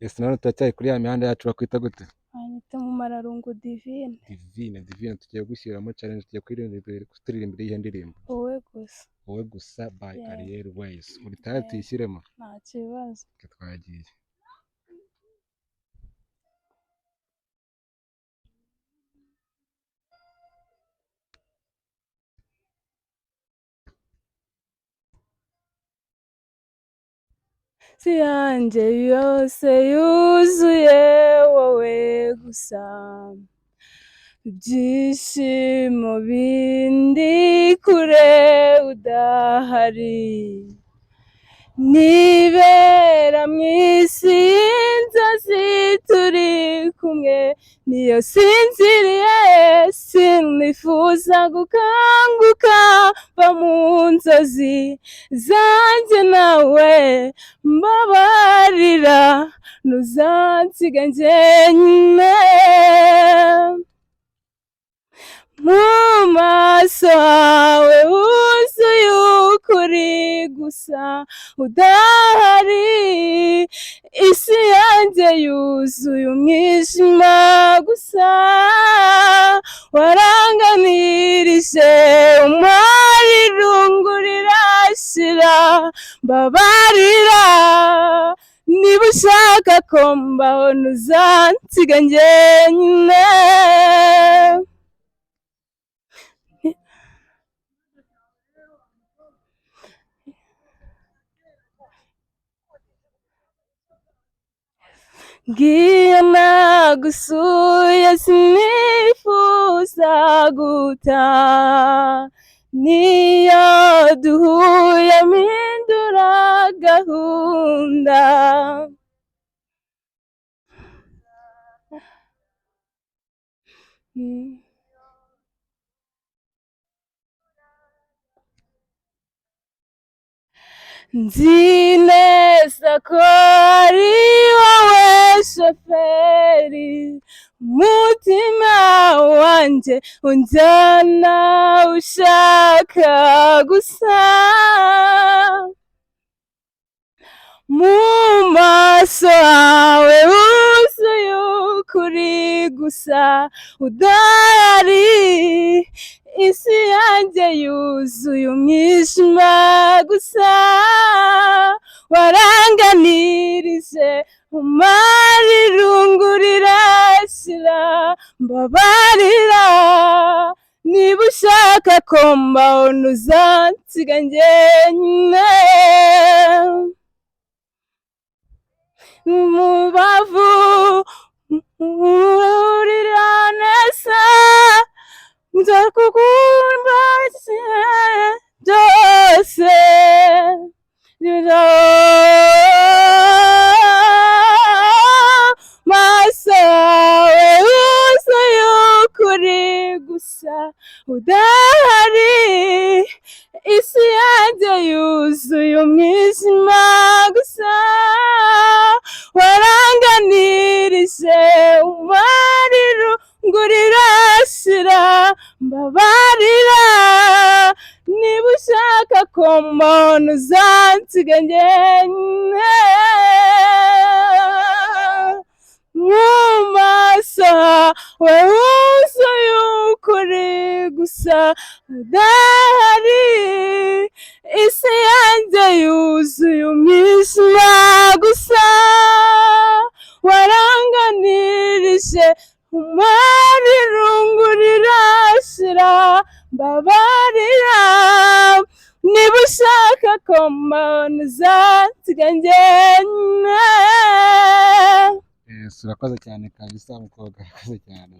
ese none turacyari kuri ya mihanda yacu bakwita gute? Banyita Mumararungu Divine. Divine tugiye gushyiramo challenge, tugiye kuririmbira iyihe ndirimbo? Wowe gusa. Wowe gusa by Yeah. Ariel Ways. Uri tayari tuyishyiremo? Nta kibazo. Twagiye. Si yanjye yose yuzuye wowe gusa, ibyishimo bindi kure udahari, nibera mu isi y'inzozi turi kumwe, niyo sinziriye sinifuza gukanguka mva mu nzozi zanjye, nawe mbabarira ntuzansiga njyenyine. Mu maso hawe huzuye ukuri gusa udahari, isi yanjye yuzuye umwijima gusa, waranganirije umwari irungu rirashira, mbabarira niba ushaka ko mbaho ntuzansiga njyenyine. Ngiye nagusuye sinifuza gutaha, niyo duhuye mpindura gahunda. Nzi neza ko ari wowe shoferi, umutima wanjye unjyana ushaka gusa, mu maso hawe huzuye ukuri gusa udahari, isi yanjye yuzuye umwijima gusa, waranganirije umara irungu rirashira, mbabarira niba ushaka ko mbaho ntuzansiga njyenyine. Umubavu urira neza, nzakugumba byose, maso yawe yuzuye ukuri gusa udahari, isi yanjye yuzuye umwijima gusa, waranganirije umara irungu rirashira, mbabarira niba ushaka ko mbaho ntuzansiga njyenyine. Mu maso hawe huzuye ukuri gusa udahari, isi yanjye yuzuye umwijima gusa, waranganirije umara irungu rirashira, mbabarira niba ushaka ko mbaho ntuzansiga njyenyine. Urakoze cyane kabisa mukobwa, urakoze cyane.